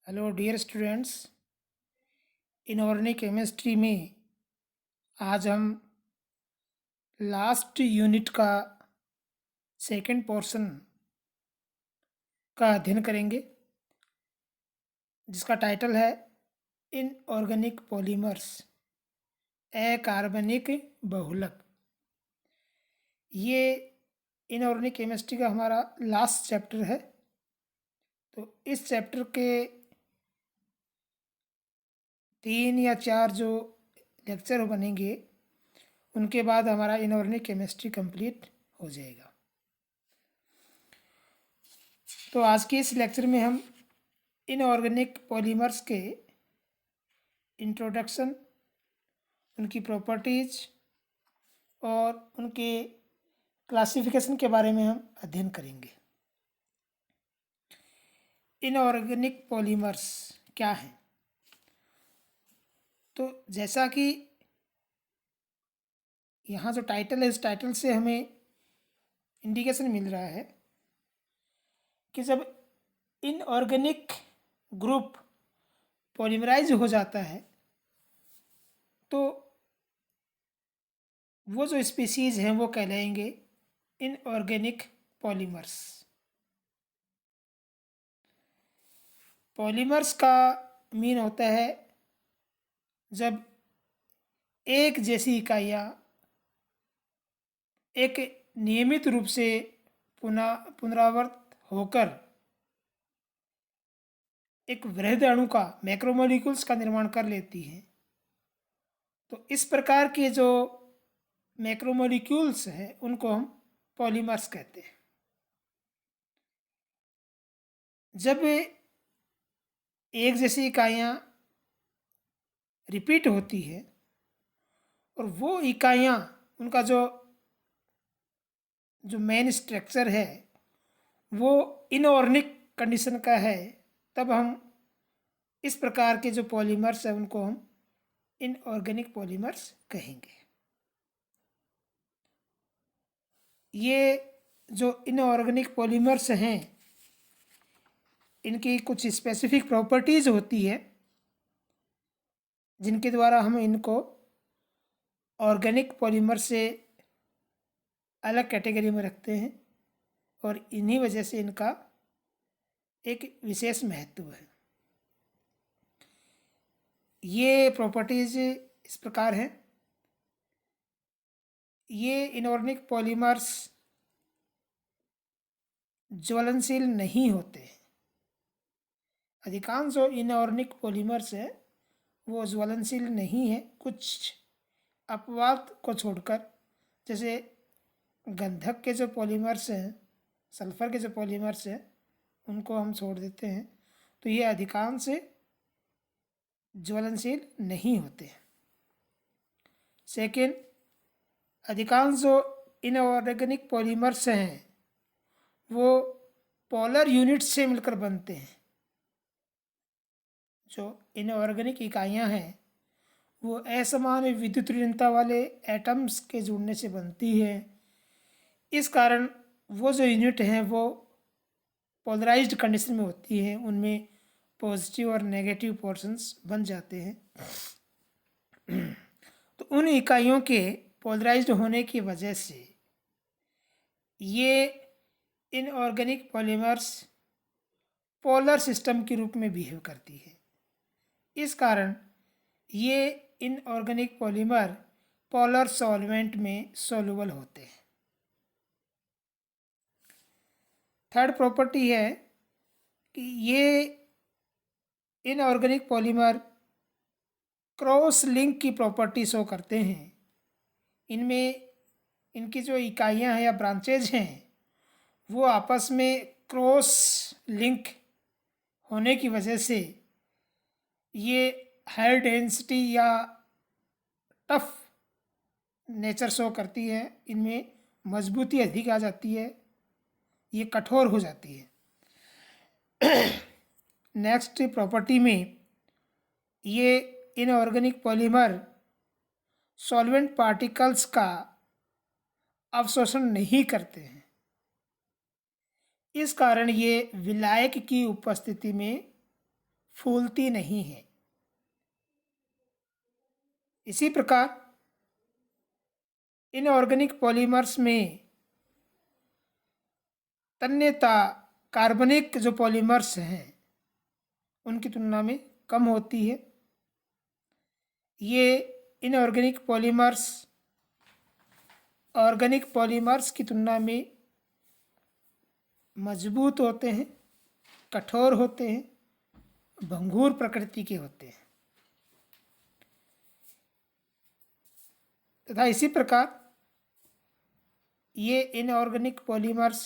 Hello dear students. Inorganic chemistry में आज हम लास्ट यूनिट का सेकंड पोर्शन का अध्ययन करेंगे, जिसका टाइटल है इनऑर्गेनिक पॉलीमर्स, अकार्बनिक बहुलक। ये इनऑर्गेनिक केमिस्ट्री का हमारा लास्ट चैप्टर है। तो इस चैप्टर के 3 या 4 जो लेक्चर बनेंगे, उनके बाद हमारा इनऑर्गेनिक केमिस्ट्री कंप्लीट हो जाएगा। तो आज के इस लेक्चर में हम इनऑर्गेनिक पॉलीमर्स के इंट्रोडक्शन, उनकी प्रॉपर्टीज और उनके क्लासिफिकेशन के बारे में हम अध्ययन करेंगे। इनऑर्गेनिक पॉलीमर्स क्या हैं? तो जैसा कि यहाँ जो टाइटल है, इस टाइटल से हमें इंडिकेशन मिल रहा है कि जब इनऑर्गेनिक ग्रुप पॉलीमराइज हो जाता है तो वो जो स्पीसीज हैं वो कहलाएंगे इनऑर्गेनिक पॉलीमर्स। पॉलीमर्स का मीन होता है जब एक जैसी इकाइयाँ एक नियमित रूप से पुनरावृत होकर एक वृहद अणु का, मैक्रोमोलिक्यूल्स का निर्माण कर लेती हैं। तो इस प्रकार के जो मैक्रोमोलिक्यूल्स हैं उनको हम पॉलीमर्स कहते हैं। जब एक जैसी इकाइयाँ रिपीट होती है और वो इकाइयाँ, उनका जो मेन स्ट्रक्चर है वो इनऑर्गेनिक कंडीशन का है, तब हम इस प्रकार के जो पॉलीमर्स हैं उनको हम इनऑर्गेनिक पॉलीमर्स कहेंगे। ये जो इनऑर्गेनिक पॉलीमर्स हैं, इनकी कुछ स्पेसिफिक प्रॉपर्टीज़ होती है जिनके द्वारा हम इनको ऑर्गेनिक पॉलीमर से अलग कैटेगरी में रखते हैं और इन्हीं वजह से इनका एक विशेष महत्व है। ये प्रॉपर्टीज़ इस प्रकार हैं। ये इनऑर्गेनिक पॉलीमर्स ज्वलनशील नहीं होते हैं। अधिकांश जो इनऑर्गेनिक पॉलीमर्स है वो ज्वलनशील नहीं है, कुछ अपवाद को छोड़कर। जैसे गंधक के जो पॉलीमर्स हैं, सल्फर के जो पॉलीमर्स हैं, उनको हम छोड़ देते हैं, तो ये अधिकांश ज्वलनशील नहीं होते। सेकेंड, अधिकांश जो इनऑर्गेनिक पॉलीमर्स हैं वो पोलर यूनिट्स से मिलकर बनते हैं। जो इनऑर्गेनिक इकाइयाँ हैं वो असमान विद्युत ऋणता वाले एटम्स के जुड़ने से बनती है। इस कारण वो जो यूनिट हैं वो पोलराइज्ड कंडीशन में होती हैं, उनमें पॉजिटिव और नेगेटिव पोर्शंस बन जाते हैं। तो उन इकाइयों के पोलराइज्ड होने की वजह से ये इनऑर्गेनिक पॉलीमर्स पोलर सिस्टम के रूप में बिहेव करती है। इस कारण ये इनऑर्गेनिक पॉलीमर पोलर सॉल्वेंट में सोल्यूबल होते हैं। थर्ड प्रॉपर्टी है कि ये इनऑर्गेनिक पॉलीमर क्रॉस लिंक की प्रॉपर्टी शो करते हैं। इनमें इनकी जो इकाइयाँ हैं या ब्रांचेज हैं वो आपस में क्रॉस लिंक होने की वजह से ये हाई डेंसिटी या टफ नेचर शो करती है। इनमें मजबूती अधिक आ जाती है, ये कठोर हो जाती है। नेक्स्ट प्रॉपर्टी में ये इनऑर्गेनिक पॉलीमर सॉल्वेंट पार्टिकल्स का अवशोषण नहीं करते हैं। इस कारण ये विलायक की उपस्थिति में फूलती नहीं है। इसी प्रकार इनऑर्गेनिक पॉलीमर्स में तन्यता कार्बनिक जो पॉलीमर्स हैं उनकी तुलना में कम होती है। ये इनऑर्गेनिक पॉलीमर्स ऑर्गेनिक पॉलीमर्स की तुलना में मजबूत होते हैं, कठोर होते हैं, भंगुर प्रकृति के होते हैं। तथा इसी प्रकार ये इनऑर्गेनिक पॉलीमर्स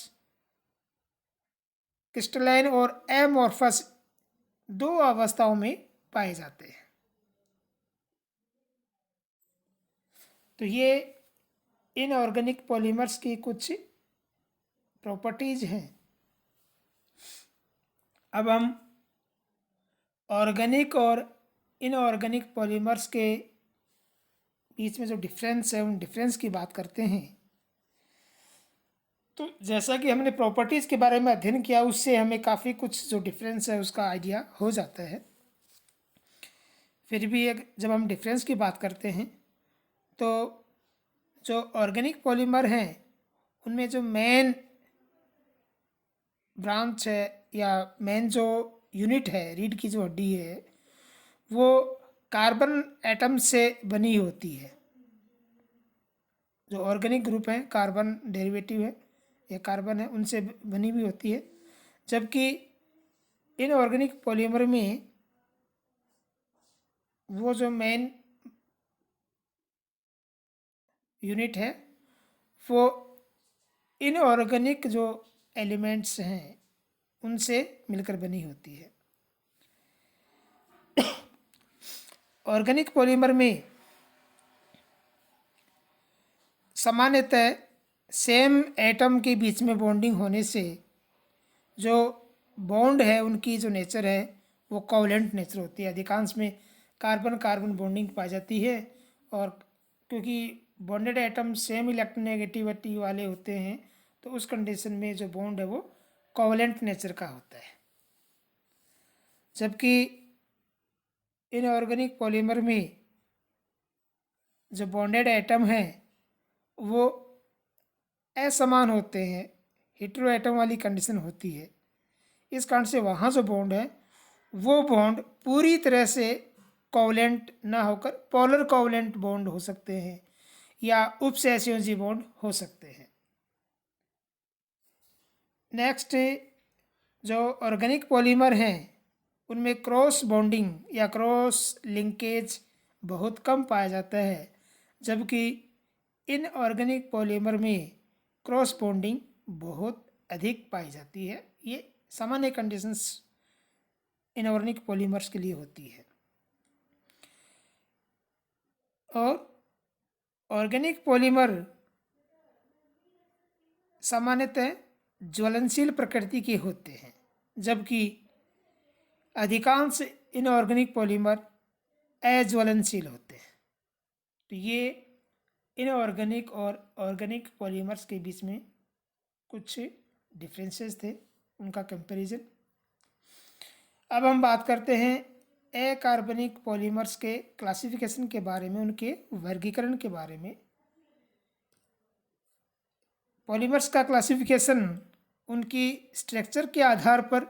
क्रिस्टलाइन और एमॉर्फस दो अवस्थाओं में पाए जाते हैं। तो ये इनऑर्गेनिक पॉलीमर्स की कुछ प्रॉपर्टीज हैं। अब हम ऑर्गेनिक और इनऑर्गेनिक पॉलीमर्स के बीच में जो डिफरेंस है उन डिफरेंस की बात करते हैं। तो जैसा कि हमने प्रॉपर्टीज़ के बारे में अध्ययन किया उससे हमें काफ़ी कुछ जो डिफरेंस है उसका आइडिया हो जाता है। फिर भी जब हम डिफरेंस की बात करते हैं तो जो ऑर्गेनिक पॉलीमर हैं उनमें जो मेन ब्रांच है या मेन जो यूनिट है, रीढ़ की जो हड्डी है, वो कार्बन एटम से बनी होती है। जो ऑर्गेनिक ग्रुप है, कार्बन डेरिवेटिव है या कार्बन है, उनसे बनी हुई होती है। जबकि इनऑर्गेनिक पॉलीमर में वो जो मेन यूनिट है वो इनऑर्गेनिक जो एलिमेंट्स हैं उनसे मिलकर बनी होती है। ऑर्गेनिक पॉलीमर में सामान्यतः सेम एटम के बीच में बॉन्डिंग होने से जो बॉन्ड है उनकी जो नेचर है वो कोवलेंट नेचर होती है। अधिकांश में कार्बन कार्बन बॉन्डिंग पाई जाती है और क्योंकि बॉन्डेड एटम सेम इलेक्ट्रोनेगेटिविटी वाले होते हैं तो उस कंडीशन में जो बॉन्ड है वो कोवलेंट नेचर का होता है। जबकि इनऑर्गेनिक पॉलीमर में जो बॉन्डेड एटम हैं वो असमान होते हैं, हेटेरो एटम वाली कंडीशन होती है। इस कारण से वहाँ जो बॉन्ड है वो बॉन्ड पूरी तरह से कोवलेंट ना होकर पोलर कोवलेंट बॉन्ड हो सकते हैं या उपसहसंयोजी बॉन्ड हो सकते हैं। नेक्स्ट जो ऑर्गेनिक पॉलीमर हैं उनमें क्रॉस बॉन्डिंग या क्रॉस लिंकेज बहुत कम पाया जाता है, जबकि इनऑर्गेनिक पॉलीमर में क्रॉस बॉन्डिंग बहुत अधिक पाई जाती है। ये सामान्य कंडीशंस इनऑर्गेनिक पॉलीमर्स के लिए होती है। और ऑर्गेनिक पॉलीमर सामान्यतः ज्वलनशील प्रकृति के होते हैं, जबकि अधिकांश इनऑर्गेनिक पॉलीमर अज्वलनशील होते हैं। तो ये इनऑर्गेनिक और ऑर्गेनिक पॉलीमर्स के बीच में कुछ डिफरेंसेस थे, उनका कंपैरिजन। अब हम बात करते हैं अकार्बनिक पॉलीमर्स के क्लासिफिकेशन के बारे में, उनके वर्गीकरण के बारे में। पॉलीमर्स का क्लासिफिकेशन उनकी स्ट्रक्चर के आधार पर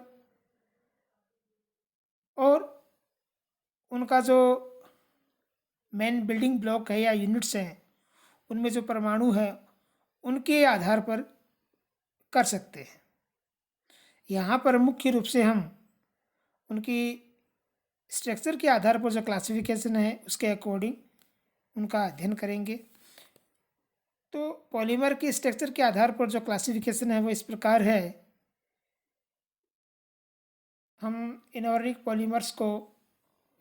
और उनका जो मेन बिल्डिंग ब्लॉक है या यूनिट्स हैं उनमें जो परमाणु है उनके आधार पर कर सकते हैं। यहाँ पर मुख्य रूप से हम उनकी स्ट्रक्चर के आधार पर जो क्लासिफिकेशन है उसके अकॉर्डिंग उनका अध्ययन करेंगे। तो पॉलीमर के स्ट्रक्चर के आधार पर जो क्लासिफिकेशन है वो इस प्रकार है। हम इनऑर्गेनिक पॉलीमर्स को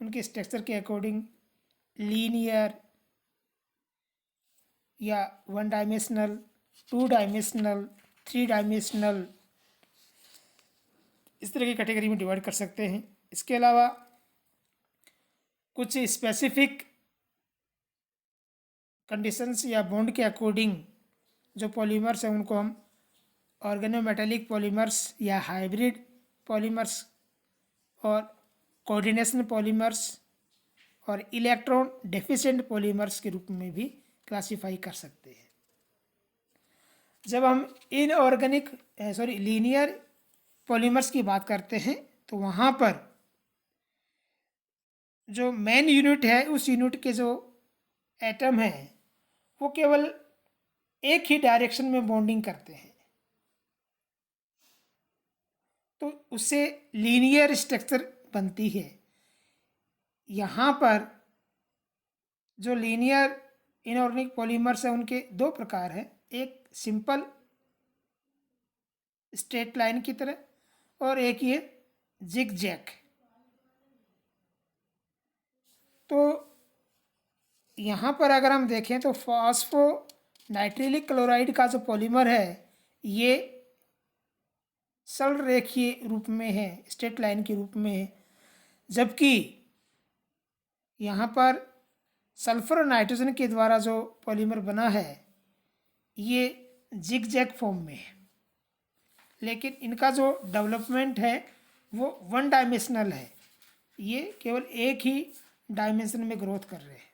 उनके स्ट्रक्चर के अकॉर्डिंग लीनियर या 1 डायमेंशनल, 2 डायमेंशनल, 3 डायमेंशनल इस तरह की कैटेगरी में डिवाइड कर सकते हैं। इसके अलावा कुछ स्पेसिफिक कंडीशंस या बॉन्ड के अकॉर्डिंग जो पॉलीमर्स हैं उनको हम ऑर्गेनोमेटेलिक पॉलीमर्स या हाइब्रिड पॉलीमर्स और कोऑर्डिनेशन पॉलीमर्स और इलेक्ट्रॉन डेफिशिएंट पॉलीमर्स के रूप में भी क्लासिफाई कर सकते हैं। जब हम इनऑर्गेनिक लीनियर पॉलीमर्स की बात करते हैं तो वहाँ पर जो मेन यूनिट है उस यूनिट के जो एटम है वो केवल एक ही डायरेक्शन में बॉन्डिंग करते हैं, तो उससे लीनियर स्ट्रक्चर बनती है। यहाँ पर जो लीनियर इनऑर्गेनिक पॉलीमर्स है उनके दो प्रकार हैं, एक सिंपल स्ट्रेट लाइन की तरह और एक ये जिग जैग। तो यहाँ पर अगर हम देखें तो फॉस्फो नाइट्रिलिक क्लोराइड का जो पॉलीमर है ये सरल रेखीय रूप में है, स्ट्रेट लाइन के रूप में है, जबकि यहाँ पर सल्फर और नाइट्रोजन के द्वारा जो पॉलीमर बना है ये जिग जैग फॉर्म में है, लेकिन इनका जो डेवलपमेंट है वो वन डायमेंशनल है, ये केवल एक ही डायमेंशन में ग्रोथ कर रहे हैं।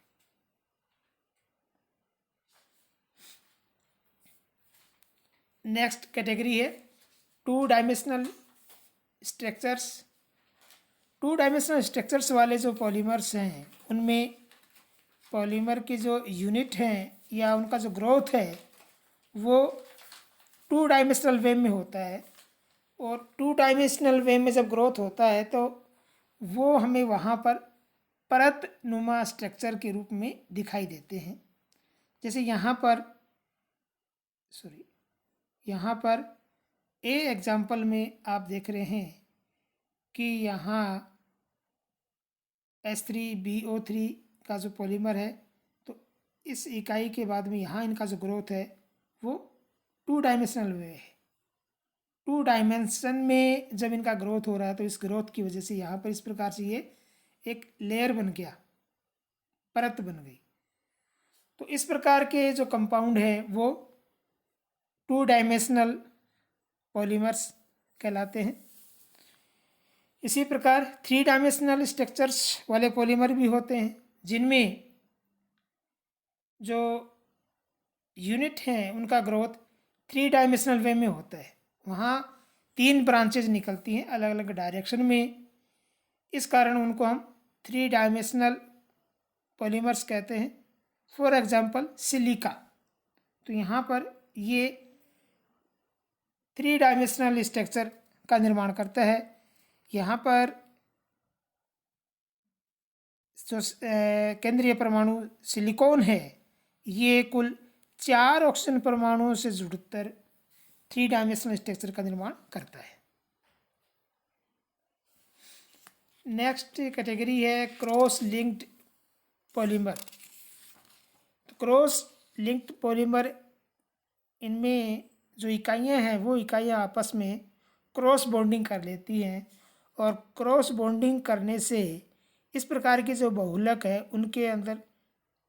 नेक्स्ट कैटेगरी है two dimensional structures. Two dimensional structures वाले जो पॉलीमर्स हैं उनमें पॉलीमर के जो यूनिट हैं या उनका जो ग्रोथ है वो टू डायमेंशनल वे में होता है, और टू डायमेंशनल वे में जब ग्रोथ होता है तो वो हमें वहाँ पर परत नुमा स्ट्रक्चर के रूप में दिखाई देते हैं। जैसे यहाँ पर ए एग्जाम्पल में आप देख रहे हैं कि यहाँ H3BO3 का जो पॉलीमर है तो इस इकाई के बाद में यहाँ इनका जो ग्रोथ है वो टू डायमेंशनल वे है। टू डायमेंशन में जब इनका ग्रोथ हो रहा है तो इस ग्रोथ की वजह से यहाँ पर इस प्रकार से ये एक लेयर बन गया, परत बन गई। तो इस प्रकार के जो कंपाउंड है वो टू डायमेंशनल पॉलीमर्स कहलाते हैं। इसी प्रकार थ्री डायमेंशनल स्ट्रक्चर्स वाले पॉलीमर भी होते हैं जिनमें जो यूनिट हैं उनका ग्रोथ थ्री डायमेंशनल वे में होता है, वहाँ तीन ब्रांचेज निकलती हैं अलग अलग डायरेक्शन में, इस कारण उनको हम थ्री डायमेंशनल पॉलीमर्स कहते हैं। फॉर एग्जांपल सिलिका, तो यहाँ पर ये थ्री डायमेंशनल स्ट्रक्चर का निर्माण करता है। यहाँ पर जो केंद्रीय परमाणु सिलिकॉन है ये कुल 4 ऑक्सीजन परमाणुओं से जुड़कर थ्री डायमेंशनल स्ट्रक्चर का निर्माण करता है। नेक्स्ट कैटेगरी है क्रॉस लिंक्ड पॉलीमर। तो क्रॉस लिंक्ड पॉलीमर, इनमें जो इकाइयाँ हैं वो इकाइयाँ आपस में क्रॉस बॉन्डिंग कर लेती हैं, और क्रॉस बॉन्डिंग करने से इस प्रकार के जो बहुलक है उनके अंदर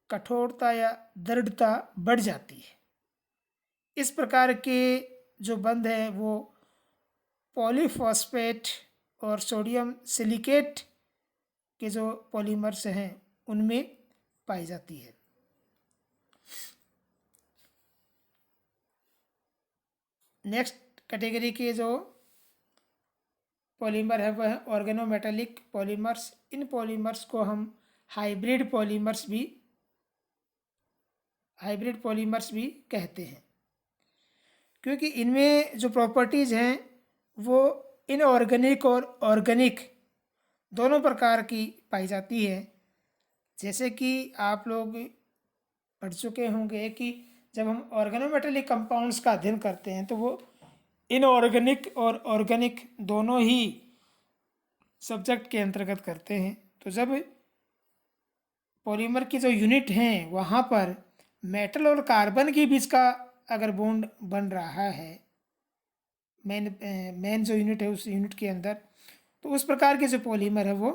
कठोरता या दृढ़ता बढ़ जाती है। इस प्रकार के जो बंध हैं वो पॉलीफॉस्फेट और सोडियम सिलिकेट के जो पॉलीमर्स हैं उनमें पाई जाती है। नेक्स्ट कैटेगरी के जो पॉलीमर है वह है ऑर्गेनोमेटेलिक पॉलीमर्स। इन पॉलीमर्स को हम हाइब्रिड पॉलीमर्स भी कहते हैं, क्योंकि इनमें जो प्रॉपर्टीज़ हैं वो इनऑर्गेनिक और ऑर्गेनिक दोनों प्रकार की पाई जाती है। जैसे कि आप लोग पढ़ चुके होंगे कि जब हम ऑर्गेनोमेटेलिक कंपाउंड्स का अध्ययन करते हैं तो वो इनऑर्गेनिक और ऑर्गेनिक दोनों ही सब्जेक्ट के अंतर्गत करते हैं। तो जब पॉलीमर की जो यूनिट हैं वहाँ पर मेटल और कार्बन के बीच का अगर बॉन्ड बन रहा है मेन जो यूनिट है उस यूनिट के अंदर, तो उस प्रकार के जो पॉलीमर है वो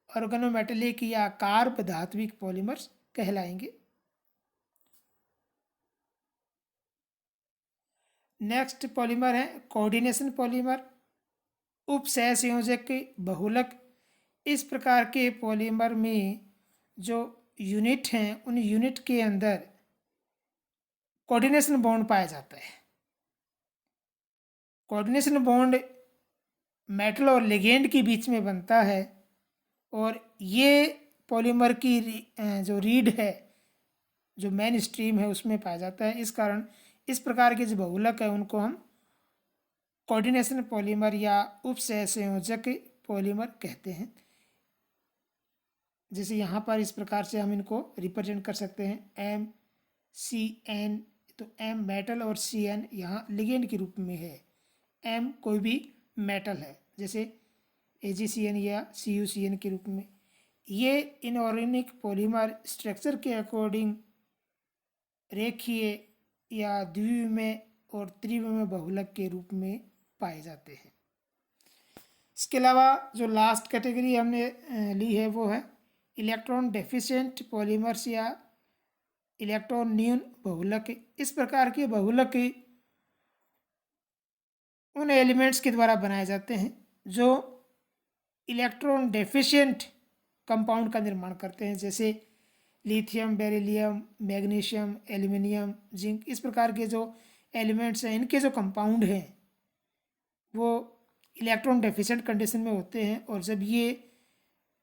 ऑर्गेनोमेटेलिक या कार्ब धात्विक पॉलीमर्स कहलाएंगे। नेक्स्ट पॉलीमर है कोऑर्डिनेशन पॉलीमर। उपसहसंयोजक बहुलक इस प्रकार के पॉलीमर में जो यूनिट हैं उन यूनिट के अंदर कोऑर्डिनेशन बॉन्ड पाया जाता है। कोऑर्डिनेशन बॉन्ड मेटल और लिगेंड के बीच में बनता है और ये पॉलीमर की जो रीड है, जो मेन स्ट्रीम है, उसमें पाया जाता है। इस कारण इस प्रकार के जो बहुलक है उनको हम कोऑर्डिनेशन पॉलीमर या उपसहसंयोजक पॉलीमर कहते हैं। जैसे यहाँ पर इस प्रकार से हम इनको रिप्रेजेंट कर सकते हैं MCN। तो M मेटल और CN यहाँ लिगेंड के रूप में है। M कोई भी मेटल है, जैसे AgCN या CuCN के रूप में। ये इनऑर्गेनिक पॉलीमर स्ट्रक्चर के अकॉर्डिंग रेखीय या द्विविमीय और त्रिविमीय बहुलक के रूप में पाए जाते हैं। इसके अलावा जो लास्ट कैटेगरी हमने ली है वो है इलेक्ट्रॉन डेफिशिएंट पॉलीमर्स या इलेक्ट्रॉन न्यून बहुलक। इस प्रकार के बहुलक उन एलिमेंट्स के द्वारा बनाए जाते हैं जो इलेक्ट्रॉन डेफिशिएंट कंपाउंड का निर्माण करते हैं, जैसे lithium, beryllium, magnesium, aluminium, zinc. इस प्रकार के जो एलिमेंट्स हैं इनके जो कंपाउंड हैं वो इलेक्ट्रॉन डेफिशिएंट कंडीशन में होते हैं, और जब ये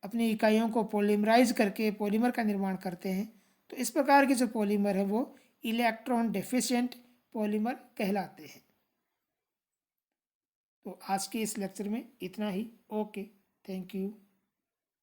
अपनी इकाइयों को पॉलीमराइज करके पॉलीमर का निर्माण करते हैं तो इस प्रकार के जो पॉलीमर है वो इलेक्ट्रॉन डेफिशिएंट पॉलीमर कहलाते हैं। तो आज के इस लेक्चर में इतना ही। Okay, thank you.